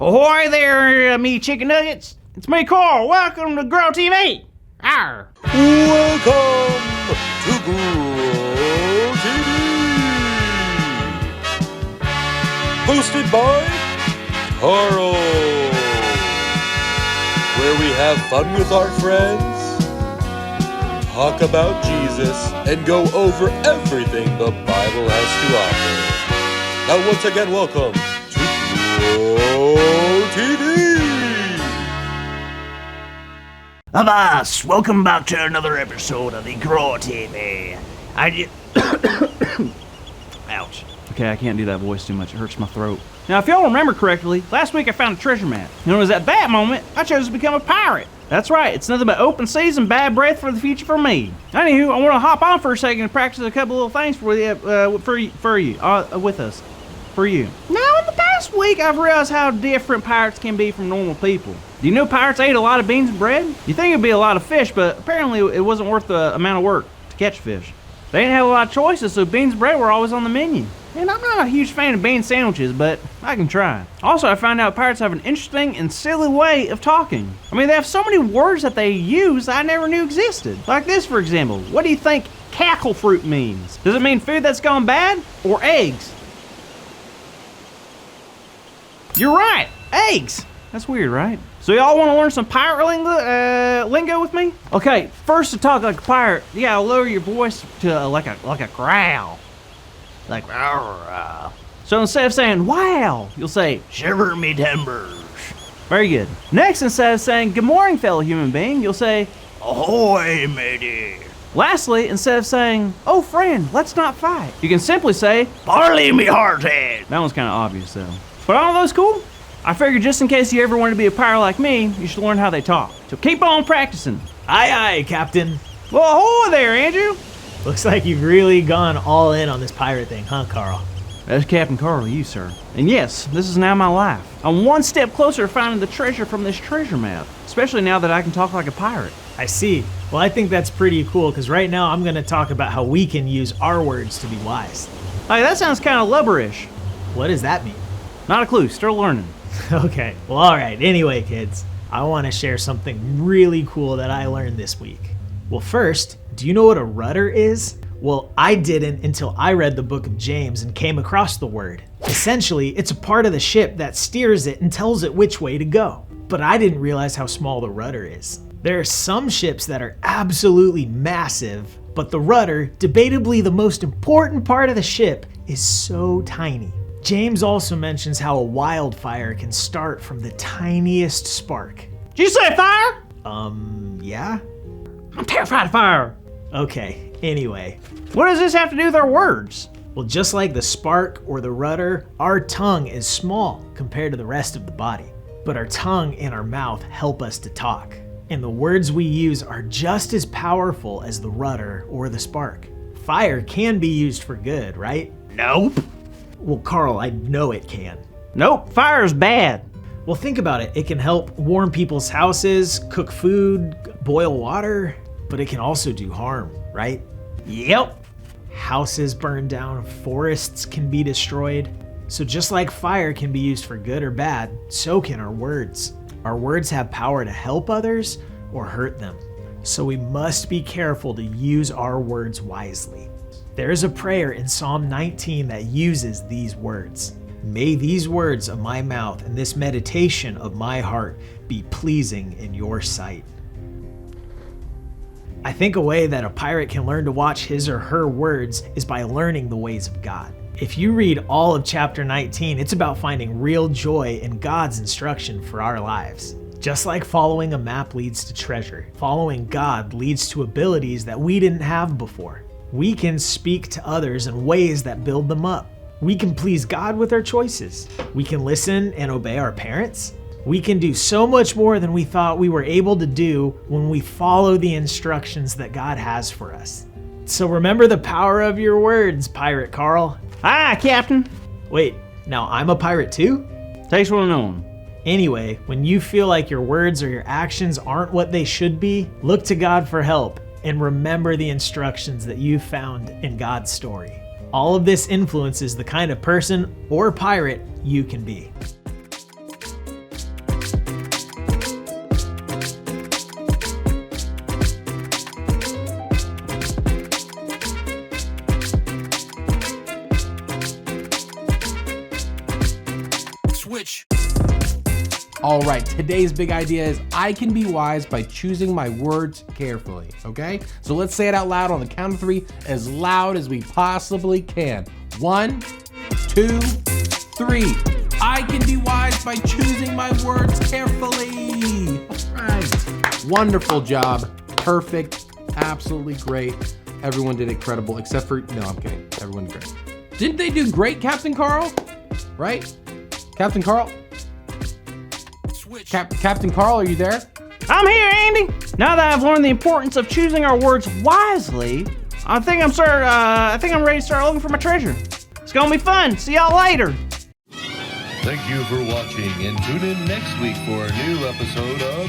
Ahoy there, me chicken nuggets. It's me, Carl. Welcome to Grow TV. Arr. Welcome to Grow TV. Hosted by Carl. Where we have fun with our friends, talk about Jesus, and go over everything the Bible has to offer. Now once again, welcome to Grow TV. Avast! Welcome back to another episode of the Grow TV. Ouch. Okay, I can't do that voice too much. It hurts my throat. Now, if y'all remember correctly, last week I found a treasure map. And it was at that moment I chose to become a pirate. That's right, it's nothing but open seas and bad breath for the future for me. Anywho, I want to hop on for a second and practice a couple little things for you, with us. For you. Now, in the past week, I've realized how different pirates can be from normal people. Do you know pirates ate a lot of beans and bread? You think it'd be a lot of fish, but apparently it wasn't worth the amount of work to catch fish. They didn't have a lot of choices, so beans and bread were always on the menu. And I'm not a huge fan of bean sandwiches, but I can try. Also, I found out pirates have an interesting and silly way of talking. I mean, they have so many words that they use I never knew existed. Like this, for example. What do you think cackle fruit means? Does it mean food that's gone bad or eggs? You're right, eggs. That's weird, right? So y'all want to learn some pirate lingo with me? Okay, first to talk like a pirate, you gotta lower your voice to like a growl. Like, rawr. So instead of saying, wow, you'll say, shiver me timbers. Very good. Next, instead of saying, good morning, fellow human being, you'll say, ahoy, matey. Lastly, instead of saying, oh, friend, let's not fight, you can simply say, barley me hearthead. That one's kind of obvious, though. But all those cool? I figured just in case you ever want to be a pirate like me, you should learn how they talk. So keep on practicing. Aye, aye, Captain. Well, ahoy there, Andrew. Looks like you've really gone all in on this pirate thing, huh, Carl? That's Captain Carl, you, sir. And yes, this is now my life. I'm one step closer to finding the treasure from this treasure map, especially now that I can talk like a pirate. I see. Well, I think that's pretty cool, because right now I'm going to talk about how we can use our words to be wise. Hey, that sounds kind of lubberish. What does that mean? Not a clue, still learning. Okay, well, all right. Anyway, kids, I want to share something really cool that I learned this week. Well, first, do you know what a rudder is? Well, I didn't until I read the book of James and came across the word. Essentially, it's a part of the ship that steers it and tells it which way to go. But I didn't realize how small the rudder is. There are some ships that are absolutely massive, but the rudder, debatably the most important part of the ship, is so tiny. James also mentions how a wildfire can start from the tiniest spark. Did you say fire? Yeah? I'm terrified of fire. Okay, anyway. What does this have to do with our words? Well, just like the spark or the rudder, our tongue is small compared to the rest of the body. But our tongue and our mouth help us to talk. And the words we use are just as powerful as the rudder or the spark. Fire can be used for good, right? Nope. Well, Carl, I know it can. Nope, fire's bad. Well, think about it. It can help warm people's houses, cook food, boil water, but it can also do harm, right? Yep. Houses burn down, forests can be destroyed. So just like fire can be used for good or bad, so can our words. Our words have power to help others or hurt them. So we must be careful to use our words wisely. There is a prayer in Psalm 19 that uses these words. May these words of my mouth and this meditation of my heart be pleasing in your sight. I think a way that a pirate can learn to watch his or her words is by learning the ways of God. If you read all of chapter 19, it's about finding real joy in God's instruction for our lives. Just like following a map leads to treasure, following God leads to abilities that we didn't have before. We can speak to others in ways that build them up. We can please God with our choices. We can listen and obey our parents. We can do so much more than we thought we were able to do when we follow the instructions that God has for us. So remember the power of your words, Pirate Carl. Aye, Captain. Wait, now I'm a pirate too? Takes one to know him. Anyway, when you feel like your words or your actions aren't what they should be, look to God for help and remember the instructions that you found in God's story. All of this influences the kind of person or pirate you can be. All right, today's big idea is I can be wise by choosing my words carefully, okay? So let's say it out loud on the count of 3, as loud as we possibly can. 1, 2, 3. I can be wise by choosing my words carefully. All right. Wonderful job. Perfect. Absolutely great. Everyone did incredible, except for, no, I'm kidding. Everyone did great. Didn't they do great, Captain Carl? Right? Captain Carl? Captain Carl, are you there? I'm here, Andy. Now that I've learned the importance of choosing our words wisely, I think I'm ready to start looking for my treasure. It's gonna be fun. See y'all later. Thank you for watching, and tune in next week for a new episode of